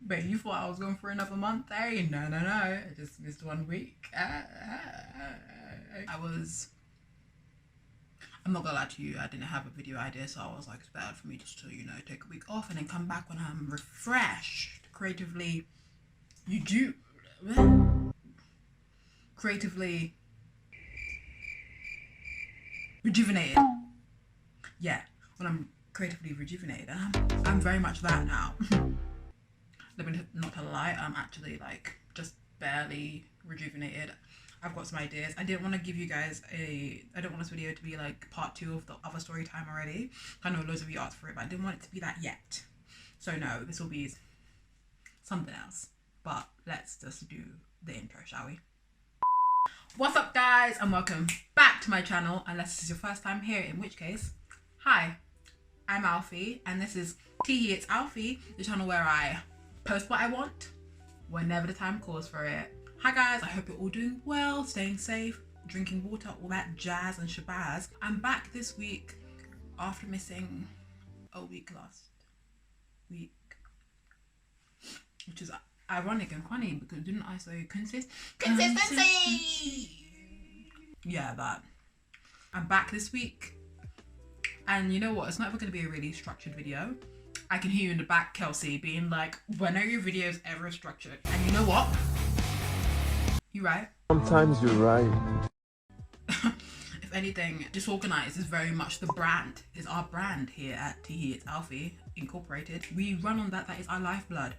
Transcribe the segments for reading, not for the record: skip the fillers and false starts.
But you thought I was going for another month? Hey, no. I just missed 1 week. I'm not gonna lie to you, I didn't have a video idea, so I was like, it's bad for me just to, take a week off and then come back when I'm refreshed, creatively rejuvenated. Yeah, when I'm creatively rejuvenated. I'm very much that now. Not to lie, I'm actually like just barely rejuvenated. I've got some ideas. I didn't want to give you guys I don't want this video to be like part 2 of the other story time already. I know loads of you asked for it, but I didn't want it to be that yet. So no, this will be something else. But let's just do the intro, shall we? What's up guys, and welcome back to my channel, unless this is your first time here, in which case, hi, I'm Alfie, and this is Tee It's Alfie, the channel where I post what I want, whenever the time calls for it. Hi guys, I hope you're all doing well, staying safe, drinking water, all that jazz and shabazz. I'm back this week after missing a week last week, which is ironic and funny because didn't I say consistency? Yeah, that. I'm back this week, and you know what? It's not ever going to be a really structured video. I can hear you in the back, Kelsey, being like, when are your videos ever structured? And you know what? You're right. Sometimes you're right. If anything, disorganized is very much the brand, is our brand here at Tee It's Alfie Incorporated. We run on that, that is our lifeblood.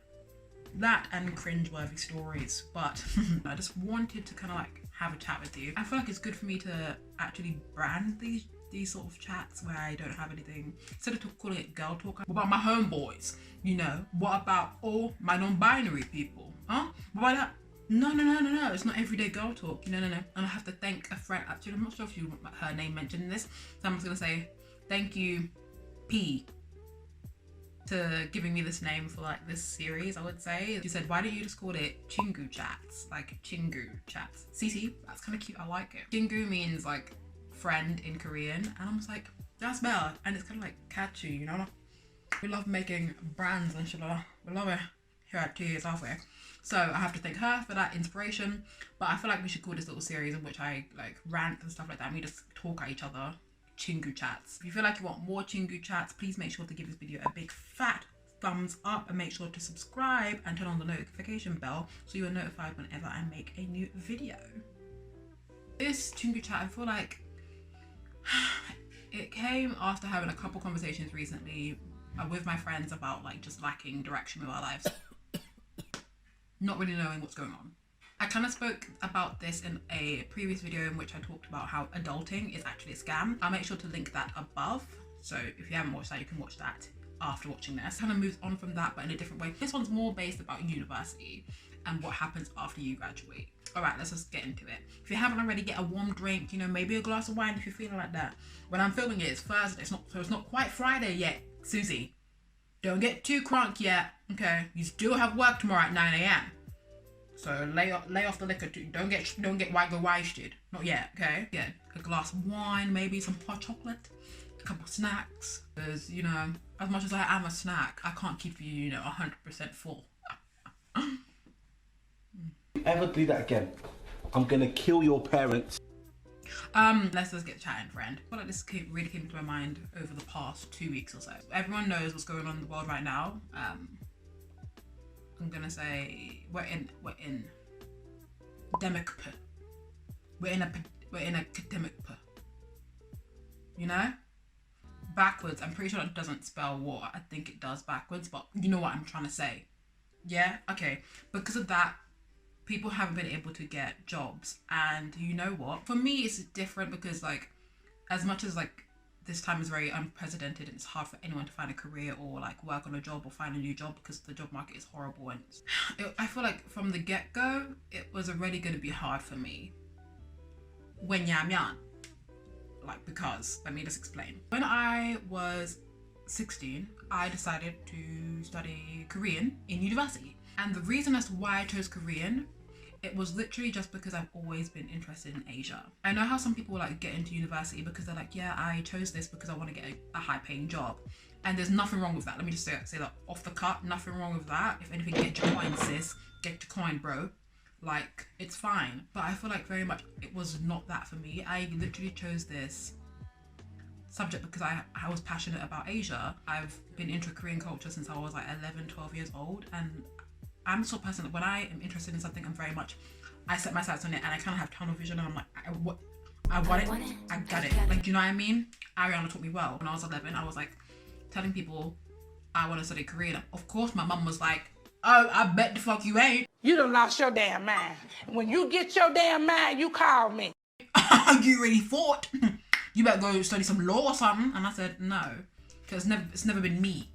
That and cringe-worthy stories. But I just wanted to kind of like have a chat with you. I feel like it's good for me to actually brand these sort of chats where I don't have anything, instead of calling it girl talk. What about my homeboys? What about all my non-binary people? What about that? No, it's not everyday girl talk. No. And I have to thank a friend. Actually, I'm not sure if you want her name mentioned in this, so I'm just gonna say thank you, P, to giving me this name for like this series. I would say she said, why don't you just call it CHINGU Chats, like CHINGU Chats. CC, that's kind of cute. I like it. CHINGU means like friend in Korean, and I'm just like, that's better, and it's kind of like catchy, We love making brands and shit. We love it here at Tee It's Alfie. So I have to thank her for that inspiration. But I feel like we should call this little series in which I like rant and stuff like that, and we just talk at each other. CHINGU Chats. If you feel like you want more CHINGU Chats, please make sure to give this video a big fat thumbs up, and make sure to subscribe and turn on the notification bell so you are notified whenever I make a new video. This CHINGU Chat, I feel like it came after having a couple conversations recently with my friends about like just lacking direction with our lives. Not really knowing what's going on. I kind of spoke about this in a previous video in which I talked about how adulting is actually a scam. I'll make sure to link that above, so if you haven't watched that, you can watch that after watching this. Kind of moves on from that, but in a different way. This one's more based about university and what happens after you graduate. All right, let's just get into it. If you haven't already, get a warm drink, maybe a glass of wine if you're feeling like that. When I'm filming it, it's Thursday, it's not quite Friday yet, Susie. Don't get too crunk yet, okay? You still have work tomorrow at 9 a.m. So lay off the liquor too. Don't get wasted. Not yet, okay? Get a glass of wine, maybe some hot chocolate, a couple of snacks. Because, as much as I am a snack, I can't keep you, 100% full. Ever do that again, I'm gonna kill your parents. Let's just get chatting, friend. I feel like this really came to my mind over the past 2 weeks or so. Everyone knows what's going on in the world right now. I'm gonna say we're in academic. We're in academic. Backwards. I'm pretty sure that doesn't spell war. I think it does backwards, but you know what I'm trying to say. Yeah. Okay. Because of that, people haven't been able to get jobs, and you know what? For me, it's different because like, as much as like this time is very unprecedented and it's hard for anyone to find a career or like work on a job or find a new job because the job market is horrible, and I feel like from the get-go it was already going to be hard for me. Because let me just explain. When I was 16, I decided to study Korean in university, and the reason as to why I chose Korean, it was literally just because I've always been interested in Asia. I know how some people like get into university because they're like, yeah, I chose this because I want to get a high paying job. And there's nothing wrong with that. Let me just say that off the cut, nothing wrong with that. If anything, get your coin, sis. Get your coin, bro. Like, it's fine. But I feel like very much it was not that for me. I literally chose this subject because I was passionate about Asia. I've been into Korean culture since I was like 11, 12 years old. And I'm the sort of person that when I am interested in something, I set my sights on it and I kind of have tunnel vision and I'm like, I want it, I got it. Like, do you know what I mean? Ariana taught me well. When I was 11, I was like telling people I want to study Korean. Of course, my mum was like, oh, I bet the fuck you ain't. You done lost your damn mind. When you get your damn mind, you call me. You really thought you better go study some law or something. And I said, no, because it's never been me.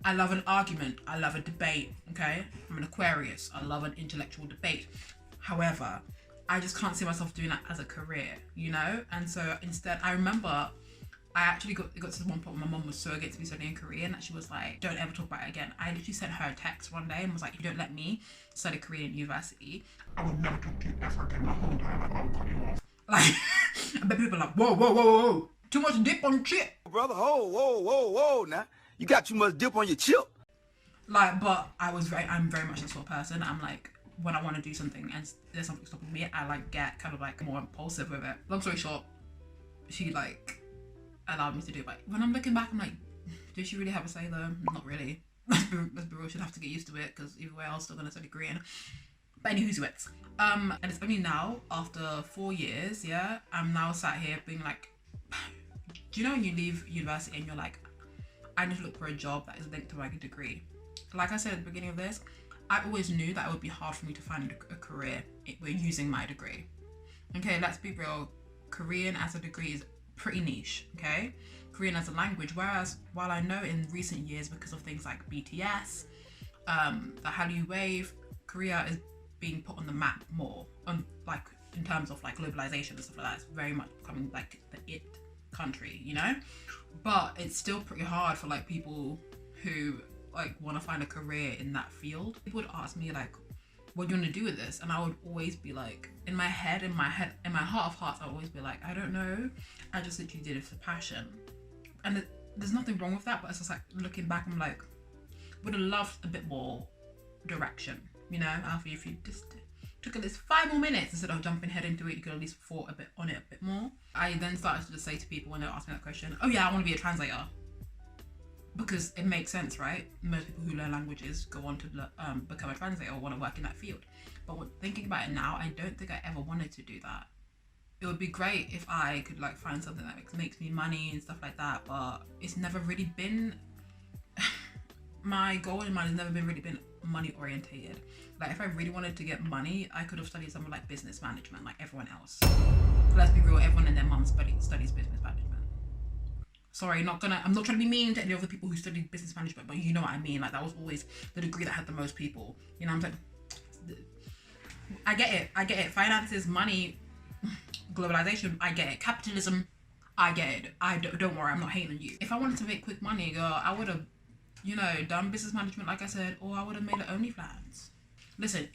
I love an argument. I love a debate, okay? I'm an Aquarius. I love an intellectual debate. However, I just can't see myself doing that as a career, you know? And so instead, I remember I actually got to the one point where my mum was so against me studying Korean that she was like, don't ever talk about it again. I literally sent her a text one day and was like, if you don't let me study Korean at university, I will never talk to you ever again my whole entire life. I will cut you off. Like, I bet people are like, whoa, whoa, whoa, whoa. Too much dip on chip. Brother, whoa, now. You got too much dip on your chip. Like, but I'm very much the sort of person. I'm like, when I want to do something and there's something stopping me, I like get kind of like more impulsive with it. Long story short, she like allowed me to do it. But when I'm looking back, I'm like, did she really have a say though? Not really. Let's be real, she'd have to get used to it because either way I was still gonna study Korean. But anywho's wits. And it's only now, after 4 years, yeah, I'm now sat here being like, do you know when you leave university and you're like, I need to look for a job that is linked to my degree? Like I said at the beginning of this, I always knew that it would be hard for me to find a career using my degree. Okay, let's be real. Korean as a degree is pretty niche, okay? Korean as a language, whereas while I know in recent years because of things like BTS, the Hallyu Wave, Korea is being put on the map more, like in terms of like globalization and stuff like that. It's very much becoming like the it country, you know? But it's still pretty hard for like people who like want to find a career in that field. People would ask me like, what do you want to do with this? And I would always be like, in my heart of hearts, I would always be like, I don't know. I just literally did it for passion. And there's nothing wrong with that, but it's just like looking back, I'm like, would have loved a bit more direction, you know? Alfie, if you just took at least 5 more minutes instead of jumping head into it, you could at least thought a bit on it a bit more. I then started to just say to people when they asked me that question, oh yeah, I want to be a translator. Because it makes sense, right? Most people who learn languages go on to become a translator or want to work in that field. But thinking about it now, I don't think I ever wanted to do that. It would be great if I could like find something that makes me money and stuff like that, but it's never really been my goal in mind has never really been money orientated. Like if I really wanted to get money, I could have studied something like business management like everyone else. Let's be real, everyone and their mum studies business management. Sorry, I'm not trying to be mean to any other people who studied business management, but you know what I mean. Like that was always the degree that had the most people. You know what I'm saying? I get it. Finances, money, globalization, I get it. Capitalism, I get it. Don't worry, I'm not hating on you. If I wanted to make quick money, girl, I would have, you know, done business management like I said, or I would have made it OnlyFans. Listen,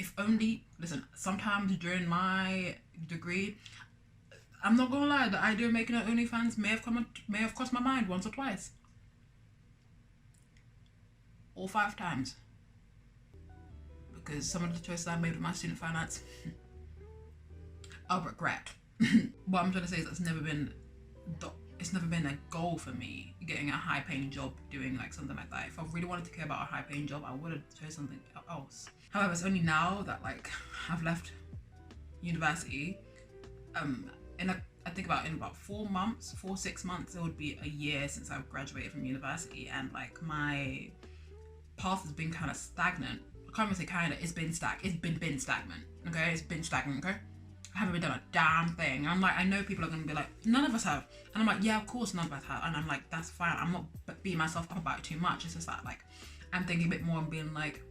sometimes during my degree, I'm not gonna lie, the idea of making an OnlyFans may have crossed my mind once or twice. Or 5 times. Because some of the choices I made with my student finance, I'll regret. What I'm trying to say is it's never been a goal for me, getting a high paying job, doing like something like that. If I really wanted to care about a high paying job, I would have chosen something else. However, it's only now that like I've left university, I think in about 4 months, 6 months, it would be a year since I've graduated from university, and like my path has been kind of stagnant. I can't even say kind of, it's been stagnant, okay? It's been stagnant, okay? I haven't done a damn thing. And I'm like, I know people are gonna be like, none of us have. And I'm like, yeah, of course none of us have. And I'm like, that's fine. I'm not beating myself up about it too much. It's just that like, I'm thinking a bit more and being like,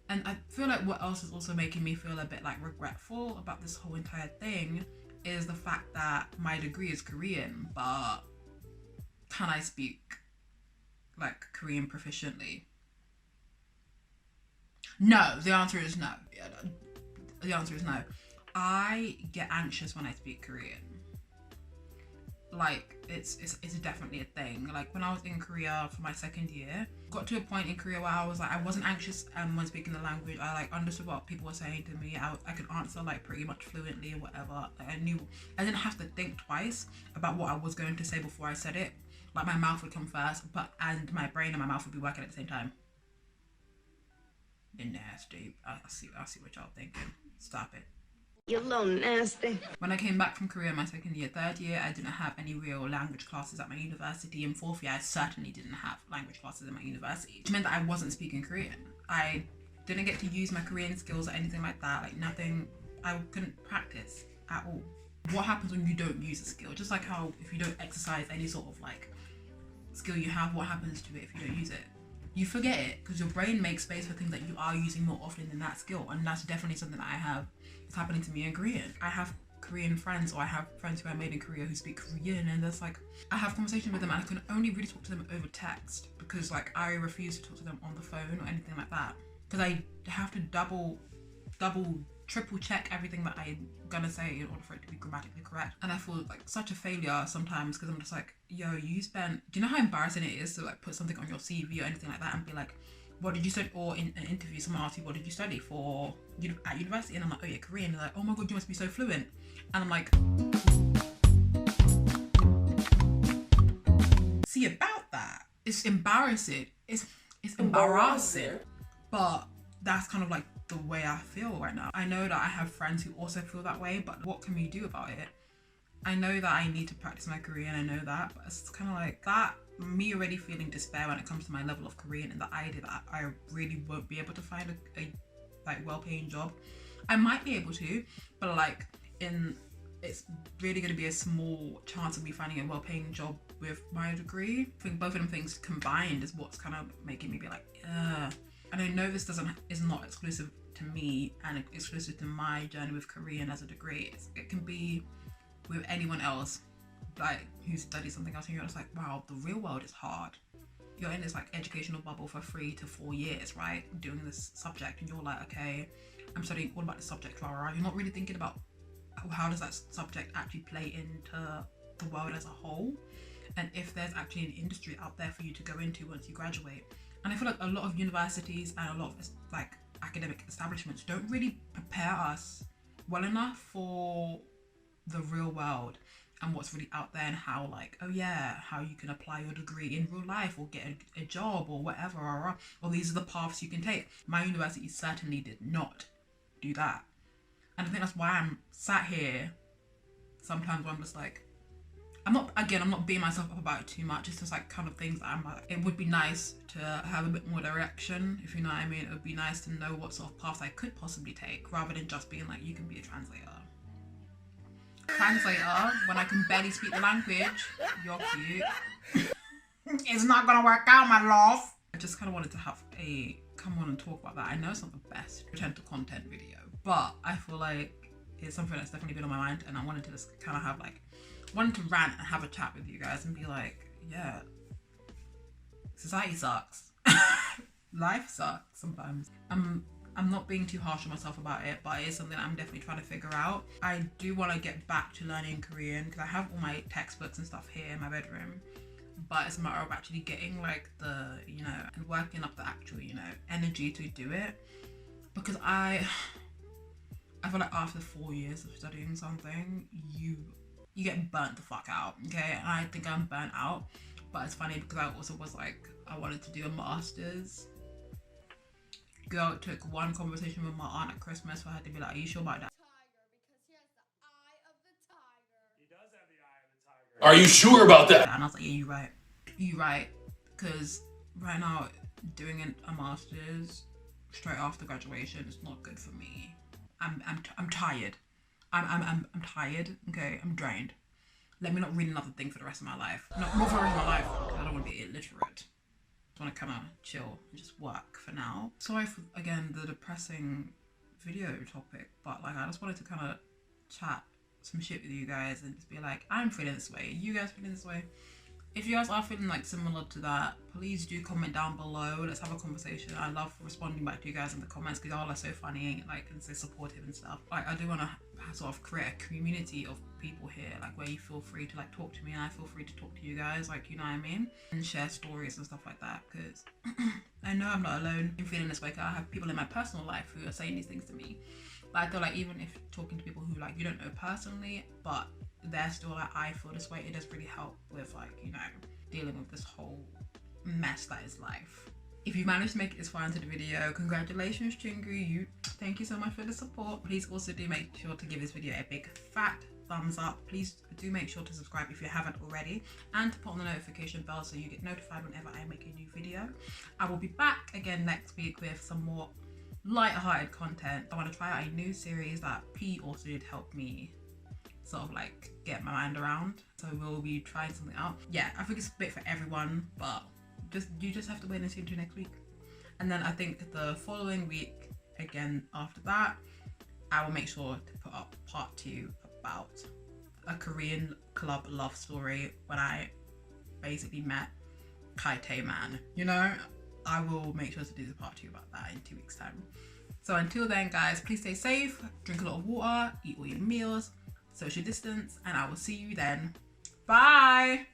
And I feel like what else is also making me feel a bit like regretful about this whole entire thing is the fact that my degree is Korean, but can I speak like Korean proficiently? No, the answer is no. Yeah, the answer is no. I get anxious when I speak Korean. like it's definitely a thing. Like when I was in Korea for my second year, got to a point in Korea where I was like, I wasn't anxious when speaking the language. I like understood what people were saying to me. I could answer like pretty much fluently or whatever. Like I didn't have to think twice about what I was going to say before I said it. Like my mouth would come first, and my brain and my mouth would be working at the same time. You're nasty. I see what y'all thinking. Stop it. You're a little nasty. When I came back from Korea my second year, third year, I didn't have any real language classes at my university. In fourth year, I certainly didn't have language classes in my university, which meant that I wasn't speaking Korean. I didn't get to use my Korean skills or anything like that. Like nothing, I couldn't practice at all. What happens when you don't use a skill? Just like how if you don't exercise any sort of like skill you have, what happens to it if you don't use it? You forget it because your brain makes space for things that you are using more often than that skill, and that's definitely something that I have. It's happening to me in Korean. I have Korean friends, or I have friends who I made in Korea who speak Korean, and there's like I have conversations with them and I can only really talk to them over text because like I refuse to talk to them on the phone or anything like that because I have to double, triple check everything that I'm gonna say in order for it to be grammatically correct. And I feel like such a failure sometimes because I'm just like, yo, do you know how embarrassing it is to like put something on your CV or anything like that and be like, what did you study? Or in an interview someone asks you, what did you study for at university? And I'm like, oh yeah, Korean. And they're like, oh my god, you must be so fluent. And I'm like, see, about that, it's embarrassing. It's embarrassing. But that's kind of like the way I feel right now. I know that I have friends who also feel that way, but what can we do about it? I know that I need to practice my Korean, I know that, but it's kind of like that, me already feeling despair when it comes to my level of Korean and the idea that I really won't be able to find a like well-paying job. I might be able to, but like it's really going to be a small chance of me finding a well-paying job with my degree. I think both of them things combined is what's kind of making me be like, and I know this is not exclusive to me and exclusive to my journey with Korean as a degree. It can be with anyone else, like who studies something else, and you're just like, wow, the real world is hard. You're in this like educational bubble for 3 to 4 years, right, doing this subject, and you're like, okay, I'm studying all about this subject, rah. You're not really thinking about how does that subject actually play into the world as a whole, and if there's actually an industry out there for you to go into once you graduate. And I feel like a lot of universities and a lot of like academic establishments don't really prepare us well enough for the real world and what's really out there, and how like, oh yeah, how you can apply your degree in real life or get a job or whatever, or these are the paths you can take. My university certainly did not do that, and I think that's why I'm sat here sometimes where I'm just like, I'm not beating myself up about it too much. It's just like kind of things that I'm like, it would be nice to have a bit more direction, if you know what I mean. It would be nice to know what sort of paths I could possibly take, rather than just being like, you can be a translator. Translator, when I can barely speak the language, you're cute. It's not gonna work out, my love. I just kind of wanted to come on and talk about that. I know it's not the best return to content video, but I feel like it's something that's definitely been on my mind, and I wanted to just kind of wanted to rant and have a chat with you guys and be like, yeah, society sucks. Life sucks sometimes. I'm not being too harsh on myself about it, but it is something I'm definitely trying to figure out. I do want to get back to learning Korean because I have all my textbooks and stuff here in my bedroom, but it's a matter of actually getting like the, and working up the actual, energy to do it, because I feel like after 4 years of studying something, you get burnt the fuck out, okay? And I think I'm burnt out, but it's funny because I also was like, I wanted to do a master's. Girl, it took one conversation with my aunt at Christmas for her to be like, are you sure about that? He does have the eye of the tiger. Are you sure about that? And I was like, yeah, you're right. You're right. Because right now, doing a master's straight after graduation is not good for me. I'm tired. I'm tired, okay? I'm drained. Let me not read another thing for the rest of my life. Not for the rest of my life, because I don't want to be illiterate. I want to kind of chill and just work for now. Sorry for, again, the depressing video topic, but like I just wanted to kind of chat some shit with you guys and just be like, I'm feeling this way. You guys feeling this way? If you guys are feeling like similar to that, please do comment down below. Let's have a conversation. I love responding back to you guys in the comments because y'all are so funny, like, and so supportive and stuff. Like, I do want to sort of create a community of people here, like, where you feel free to like talk to me and I feel free to talk to you guys, like, you know what I mean, and share stories and stuff like that, because I know I'm not alone in feeling this way. I have people in my personal life who are saying these things to me, but I feel like even if talking to people who like you don't know personally, but they're still like, I feel this way, it does really help with, like, you know, dealing with this whole mess that is life. If you managed to make it this far into the video, congratulations, Chingu. Thank you so much for the support. Please also do make sure to give this video a big fat thumbs up. Please do make sure to subscribe if you haven't already, and to put on the notification bell so you get notified whenever I make a new video. I will be back again next week with some more light-hearted content. I want to try out a new series that P also did help me sort of like get my mind around, so we'll be trying something out. Yeah, I think it's a bit for everyone, but you just have to wait and see until next week. And then I think the following week, again after that, I will make sure to put up part 2 about a Korean club love story when I basically met Kaite Man. You know, I will make sure to do the part 2 about that in 2 weeks time. So until then, guys, please stay safe, drink a lot of water, eat all your meals, social distance, and I will see you then. Bye.